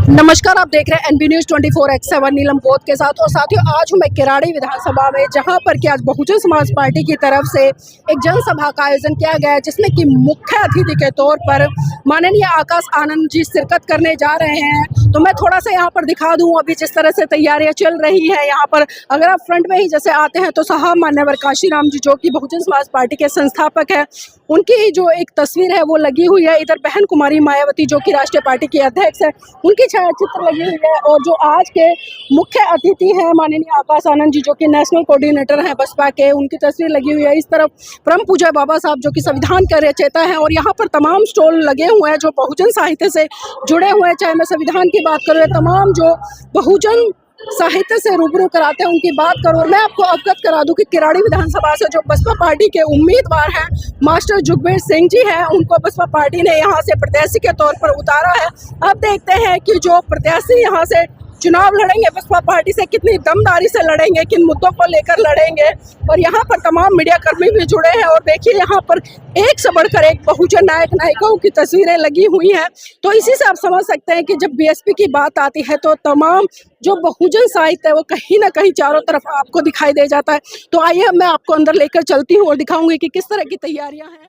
नमस्कार, आप देख रहे हैं एनबी न्यूज 24/7 नीलम बोध के साथ। और साथियों, आज हूं मैं किराड़ी विधानसभा में, जहां पर कि आज बहुजन समाज पार्टी की तरफ से एक जनसभा का आयोजन किया गया है, जिसमें कि मुख्य अतिथि के तौर पर माननीय आकाश आनंद जी शिरकत करने जा रहे हैं। तो मैं थोड़ा सा यहां पर दिखा दूं अभी जिस तरह से तैयारियां चल रही है यहाँ पर। अगर आप फ्रंट में ही जैसे आते हैं तो साहब मान्यवर काशीराम जी, जो कि बहुजन समाज पार्टी के संस्थापक है, उनकी जो एक तस्वीर है वो लगी हुई है। इधर बहन कुमारी मायावती, जो कि राष्ट्रीय पार्टी की अध्यक्ष है, उनकी छायाचित्र लगी हुई है। और जो आज के मुख्य अतिथि हैं माननीय आकाश आनंद जी, जो कि नेशनल कोऑर्डिनेटर हैं बसपा के, उनकी तस्वीर लगी हुई है। इस तरफ परम पूज्य बाबा साहब, जो कि संविधान के रचयिता हैं, और यहाँ पर तमाम स्टॉल लगे हुए हैं जो बहुजन साहित्य से जुड़े हुए हैं। चाहे मैं संविधान की बात करूँ, तमाम जो बहुजन साहित्य से रूबरू कराते हैं उनकी बात करो। और मैं आपको अवगत करा दूं कि किराड़ी विधानसभा से जो बसपा पार्टी के उम्मीदवार हैं मास्टर जुगवीर सिंह जी हैं, उनको बसपा पार्टी ने यहां से प्रत्याशी के तौर पर उतारा है। अब देखते हैं कि जो प्रत्याशी यहां से चुनाव लड़ेंगे बसपा पार्टी से, कितनी दमदारी से लड़ेंगे, किन मुद्दों को लेकर लड़ेंगे। और यहाँ पर तमाम मीडिया कर्मी भी जुड़े हैं। और देखिए, यहाँ पर एक से बढ़कर एक बहुजन नायक नायिकाओं की तस्वीरें लगी हुई हैं। तो इसी से आप समझ सकते हैं कि जब बीएसपी की बात आती है तो तमाम जो बहुजन साहित्य है वो कहीं ना कहीं चारों तरफ आपको दिखाई दे जाता है। तो आइए मैं आपको अंदर लेकर चलती हूँ और दिखाऊंगी कि किस तरह की तैयारियां हैं।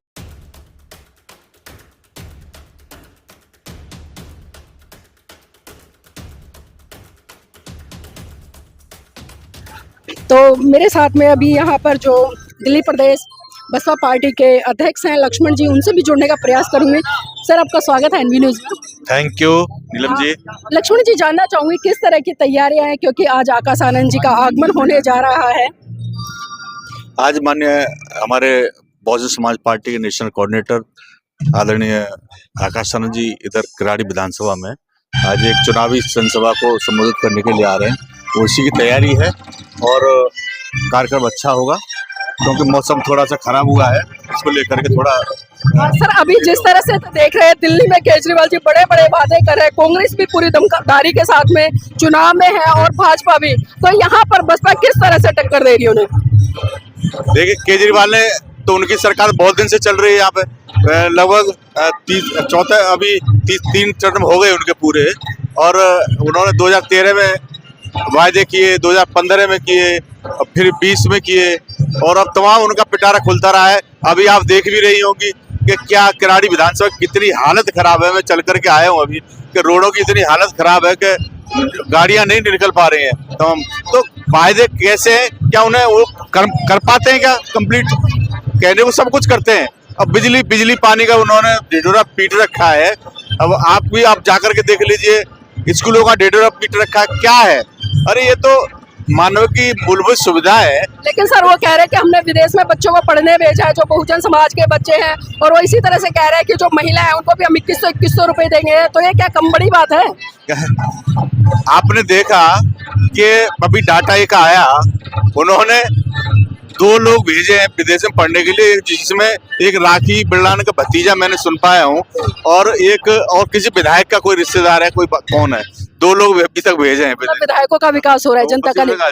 तो मेरे साथ में अभी यहाँ पर जो दिल्ली प्रदेश बसपा पार्टी के अध्यक्ष हैं लक्ष्मण जी, उनसे भी जुड़ने का प्रयास करूंगी। सर, आपका स्वागत है एनबी न्यूज में। Thank you Neelam ji. लक्ष्मण जी, जानना चाहूंगी किस तरह की तैयारियां हैं, क्योंकि आज आकाश आनंद जी का आगमन होने जा रहा है। आज माननीय हमारे बहुजन समाज पार्टी के नेशनल कोऑर्डिनेटर आदरणीय आकाश आनंद जी इधर किराड़ी विधानसभा में आज एक चुनावी जनसभा को संबोधित करने के लिए आ रहे हैं। उसी की तैयारी है और कार्यक्रम अच्छा होगा, क्योंकि मौसम थोड़ा सा खराब हुआ है, इसको लेकर के थोड़ा। सर, अभी जिस तरह से तो देख रहे हैं दिल्ली में केजरीवाल जी बड़े बड़े वादे कर रहे हैं, कांग्रेस भी पूरी दमदारी के साथ में चुनाव में है और भाजपा भी, तो यहाँ पर बसपा किस तरह से टक्कर दे रही है उन्हें? देखिए, केजरीवाल ने तो उनकी सरकार बहुत दिन से चल रही है यहाँ पे, लगभग 3 टर्म हो गए उनके पूरे। और उन्होंने 2013 में वायदे किए, 2015 में किए, और फिर 20 में किए, और अब तमाम उनका पिटारा खुलता रहा है। अभी आप देख भी रही होंगी कि क्या किराड़ी विधानसभा कितनी हालत खराब है। मैं चल करके आया हूँ अभी कि रोडों की इतनी हालत खराब है कि गाड़ियां नहीं निकल पा रही हैं। तो वायदे कैसे हैं, क्या उन्हें वो कर पाते हैं क्या कंप्लीट? कहने को सब कुछ करते हैं। अब बिजली पानी का उन्होंने ढिढोरा पीट रखा है। अब आप जाकर के देख लीजिए, स्कूलों का ढिढोरा पीट रखा है। क्या है? अरे ये तो मानव की मूलभूत सुविधा है। लेकिन सर, वो कह रहे हैं कि हमने विदेश में बच्चों को पढ़ने भेजा है, जो बहुजन समाज के बच्चे हैं, और वो इसी तरह से कह रहे हैं कि जो महिला है उनको भी हम 2100 रुपए देंगे। तो ये क्या कम बड़ी बात है? आपने देखा कि अभी डाटा एक आया, उन्होंने 2 लोग भेजे हैं विदेश में पढ़ने के लिए, जिसमें एक राखी बिरलान का भतीजा मैंने सुन पाया हूँ, और एक और किसी विधायक का कोई रिश्तेदार है, कोई कौन है। 2 लोग अभी तक भेजे हैं। विधायकों का विकास हो रहा है,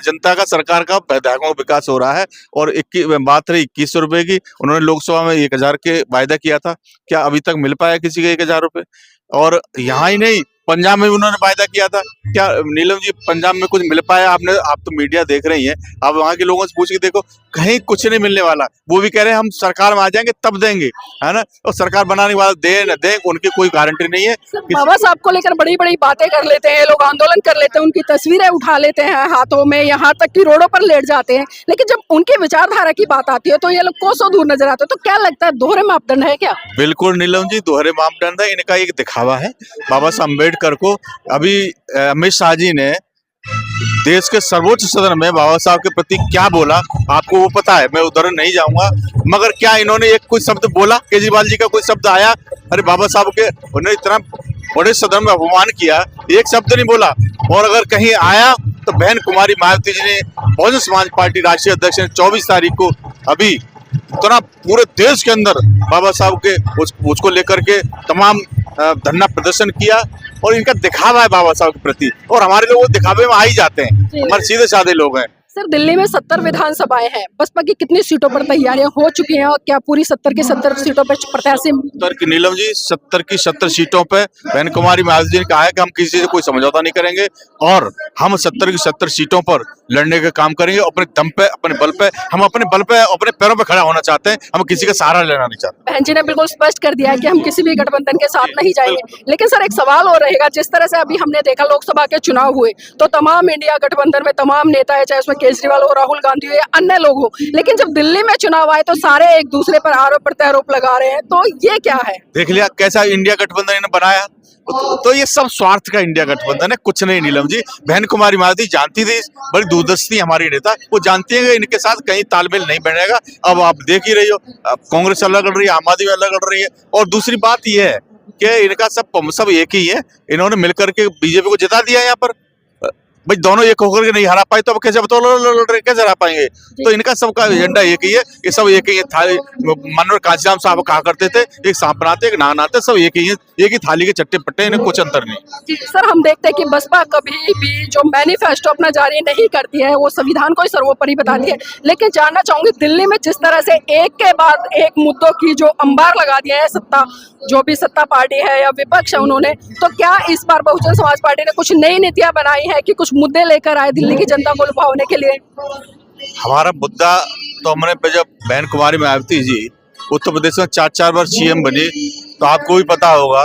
जनता का सरकार का विधायकों का विकास हो रहा है। और बात रही 2100 रुपए की, उन्होंने लोकसभा में 1000 के वायदा किया था। क्या अभी तक मिल पाया किसी के 1000 रुपए? और यहाँ ही नहीं, पंजाब में भी उन्होंने वायदा किया था। क्या नीलम जी पंजाब में कुछ मिल पाया? आप तो मीडिया देख रही हैं, आप वहाँ के लोगों से पूछ के देखो, कहीं कुछ नहीं मिलने वाला। वो भी कह रहे हैं हम सरकार में आ जाएंगे तब देंगे, है ना। और सरकार बनाने वाला दे न दे, उनकी कोई गारंटी नहीं है। बाबा साहब को लेकर बड़ी बड़ी बातें कर लेते हैं लोग, आंदोलन कर लेते हैं, उनकी तस्वीरें उठा लेते हैं हाथों में, यहाँ तक कि रोडों पर लेट जाते हैं। लेकिन जब उनकी विचारधारा की बात आती है तो ये लोग कोसों दूर नजर आते हैं। तो क्या लगता है, दोहरे मापदंड है क्या? बिल्कुल नीलम जी, दोहरे मापदंड है। इनका एक दिखावा है। बाबा साहब अम्बेडकर को अभी अमित शाह जी ने देश के सर्वोच्च सदन में बाबा साहब के प्रति क्या बोला, आपको वो पता है, मैं उधर नहीं जाऊंगा। मगर क्या इन्होंने एक कोई शब्द बोला? केजरीवाल जी का कोई शब्द आया? अरे बाबा साहब के उन्होंने इतना बड़े सदन में अपमान किया, एक शब्द नहीं बोला। और अगर कहीं आया तो बहन कुमारी मायावती जी ने, बहुजन समाज पार्टी राष्ट्रीय अध्यक्ष ने 24 तारीख को अभी इतना पूरे देश के अंदर बाबा साहब के उसको लेकर के तमाम धरना प्रदर्शन किया। और इनका दिखावा है बाबा साहब के प्रति, और हमारे लोग दिखावे में आ ही जाते हैं। हमारे सीधे साधे लोग हैं। सर दिल्ली में 70 विधानसभाएं हैं, बसपा की कितनी सीटों पर तैयारियां हो चुकी हैं और क्या पूरी 70 की 70 सीटों पर प्रत्याशी? 70 की नीलम जी 70 की 70 सीटों पे बहन कुमारी महाराज जी ने कहा है कि हम किसी से कोई समझौता नहीं करेंगे और हम 70 की 70 सीटों पर लड़ने का काम करेंगे। अपने दम पे, अपने बल पे, हम अपने बल पे, अपने पैरों पे खड़ा होना चाहते हैं। हम किसी का सहारा लेना नहीं चाहते। बहन जी ने बिल्कुल स्पष्ट कर दिया है कि हम किसी भी गठबंधन के साथ नहीं जाएंगे। लेकिन सर एक सवाल और रहेगा, जिस तरह से अभी हमने देखा लोकसभा के चुनाव हुए तो तमाम इंडिया गठबंधन में तमाम नेता है, चाहे उसमें केजरीवाल हो, राहुल गांधी हो या अन्य लोग हो, लेकिन जब दिल्ली में चुनाव आए तो सारे एक दूसरे पर आरोप प्रत्यारोप लगा रहे हैं, तो ये क्या है? देख लिया कैसा इंडिया गठबंधन इन्होंने बनाया। तो ये सब स्वार्थ का इंडिया गठबंधन है, कुछ नहीं। नीलम जी बहन कुमारी महाराज जानती थी, बड़ी दूरदर्शी हमारी नेता, वो जानती है कि इनके साथ कहीं तालमेल नहीं बनेगा। अब आप देख ही रही हो, कांग्रेस अलग लड़ रही है, आम आदमी अलग लड़ रही है। और दूसरी बात यह है कि इनका सब एक ही है। इन्होंने मिलकर के बीजेपी को जिता दिया यहाँ पर। भाई दोनों एक होकर के नहीं हरा पाए तो अब कैसे कैसे हरा पाएंगे? तो इनका सबका एजेंडा एक ही है, ये सब एक ही है। थाली मनोहर कांशीराम साहब कहा करते थे, एक सांप बनाते एक नान आते, सब एक ही है, एक ही थाली के चट्टे पट्टे, इन्हें कुछ अंतर नहीं। सर हम देखते हैं कि बसपा कभी भी जो मैनिफेस्टो अपना जारी नहीं करती है वो संविधान को ही सर्वोपरि बताती है। लेकिन जानना चाहूंगी दिल्ली में जिस तरह से एक के बाद एक मुद्दों की जो अंबार लगा दिया है सत्ता, जो भी सत्ता पार्टी है या विपक्ष है उन्होंने, तो क्या इस बार बहुजन समाज पार्टी ने कुछ नई नीतियां बनाई है कि कुछ मुद्दे लेकर आए दिल्ली की जनता को लुभाने के लिए? हमारा मुद्दा तो हमने जब बहन कुमारी मायावती जी उत्तर प्रदेश में 4 बार सीएम बनी तो आपको भी पता होगा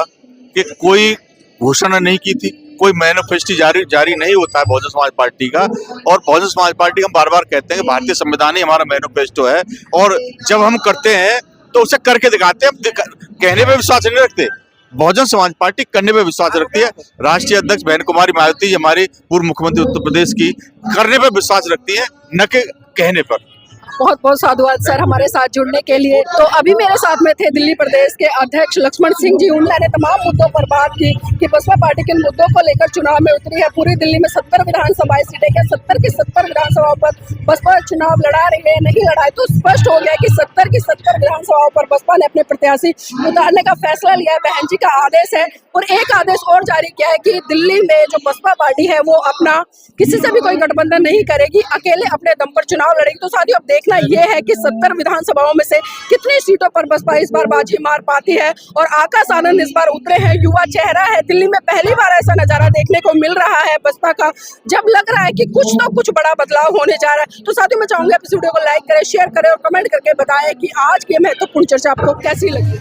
कि कोई घोषणा नहीं की थी, कोई मैनिफेस्टो जारी नहीं होता है बहुजन समाज पार्टी का। और बहुजन समाज पार्टी हम बार बार कहते हैं कि भारतीय संविधान ही हमारा मैनिफेस्टो है, और जब हम करते हैं तो उसे करके दिखाते हैं। कहने पे विश्वास नहीं रखते। बहुजन समाज पार्टी करने पे विश्वास रखती है। राष्ट्रीय अध्यक्ष बहन कुमारी मायावती हमारी पूर्व मुख्यमंत्री उत्तर प्रदेश की, करने पे विश्वास रखती है, न कि कहने पर। बहुत बहुत साधुवाद सर हमारे साथ जुड़ने के लिए। तो अभी मेरे साथ में थे दिल्ली प्रदेश के अध्यक्ष लक्ष्मण सिंह जी। उन्होंने तमाम मुद्दों पर बात की कि बसपा पार्टी किन मुद्दों को लेकर चुनाव में उतरी है। पूरी दिल्ली में 70 विधानसभाएं सीटें क्या 70 की 70 विधानसभाओं पर बसपा चुनाव लड़ा रही है, नहीं लड़ा है? तो स्पष्ट हो गया कि 70 की 70 विधानसभाओं पर बसपा ने अपने प्रत्याशी उतारने का फैसला लिया है। बहन जी का आदेश है और एक आदेश और जारी किया है कि दिल्ली में जो बसपा पार्टी है वो अपना किसी से भी कोई गठबंधन नहीं करेगी, अकेले अपने दम पर चुनाव लड़ेगी। तो साथियों अब देखना यह है कि 70 विधानसभाओं में से कितनी सीटों पर बसपा इस बार बाजी मार पाती है। और आकाश आनंद इस बार उतरे हैं, युवा चेहरा है। दिल्ली में पहली बार ऐसा नजारा देखने को मिल रहा है बसपा का, जब लग रहा है कि कुछ तो कुछ बड़ा बदलाव होने जा रहा है। तो साथियों मैं चाहूंगा इस वीडियो को लाइक करें, शेयर करें और कमेंट करके बताएं कि आज की महत्वपूर्ण चर्चा आपको कैसी लगी।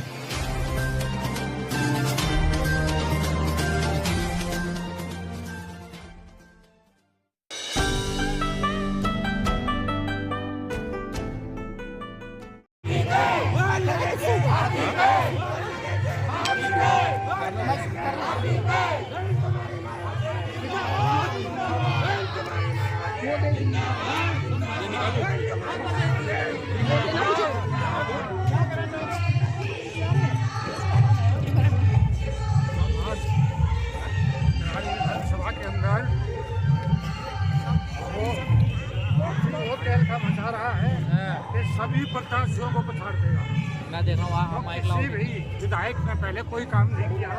सभा के अंदर वो तेल का मचा रहा है कि सभी प्रत्याशियों को पछाड़ देगा। मैं देख रहा हूँ माइक किसी भी विधायक ने पहले कोई काम नहीं किया,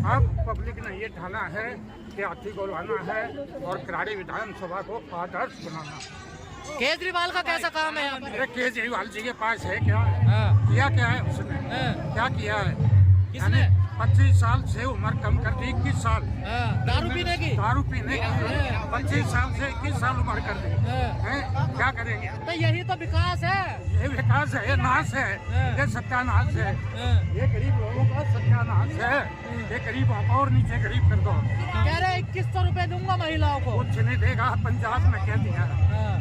अब पब्लिक ने ये ठाना है कि हाथी को लाना है और कराड़ी विधानसभा को आदर्श बनाना। केजरीवाल का कैसा काम है यहाँ पर? अरे केजरीवाल जी के पास है क्या? किया क्या है उसने? क्या किया है? किसने? 25 साल से उम्र कम कर दी, 21 साल दारू पीने की 25 साल से 21 साल उम्र कर दी हैं? क्या करेंगे? तो यही तो विकास है। ये विकास है, ये नाश है, ये सत्यानाश है, ये गरीब लोगों का सत्यानाश है। ये गरीबों को और नीचे गरीब कर दो। कह रहे 2100 रुपए दूंगा महिलाओं को। कुछ नहीं देगा। पंजाब में क्या दिया?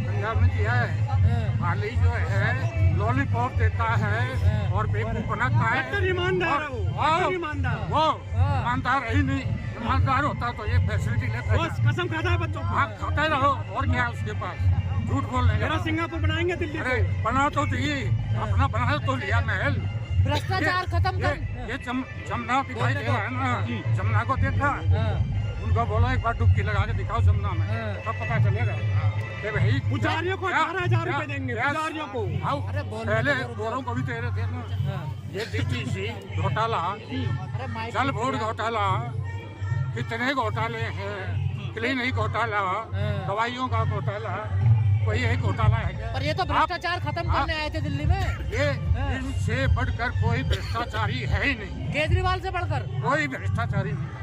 पंजाब में दिया है हाल ही जो है लॉलीपॉप देता है और बेवकूफ बनाता है। ईमानदार वो ईमानदार ही नहीं। ईमानदार होता तो ये फैसिलिटी लेता। कसम खाता है बच्चों। हाँ खाते रहो और क्या है उसके पास? झूठ बोलने का। सिंगापुर बनाएंगे दिल्ली। अरे बना तो दिए, अपना बना तो लिया महल। भ्रष्टाचार खत्म कर। ये जमुना दिखाई दे रहा है ना, जमुना को देखा, उनको बोलो एक बार डुबकी लगा के दिखाओ जमुना में, तब पता चलेगा। भाई पुजारियों को 18,000 रुपए देंगे पुजारियों को। पहले गोरों को भी दे रहे थे ना। ये डीटीसी घोटाला, जल बोर्ड घोटाला, कितने घोटाले हैं, क्लिनिक घोटाला, दवाइयों का घोटाला, कोई एक घोटाला है क्या? पर ये तो भ्रष्टाचार खत्म करने आए थे दिल्ली में। ये इनसे बढ़कर कोई भ्रष्टाचारी है ही नहीं, केजरीवाल से बढ़कर कोई भ्रष्टाचारी नहीं।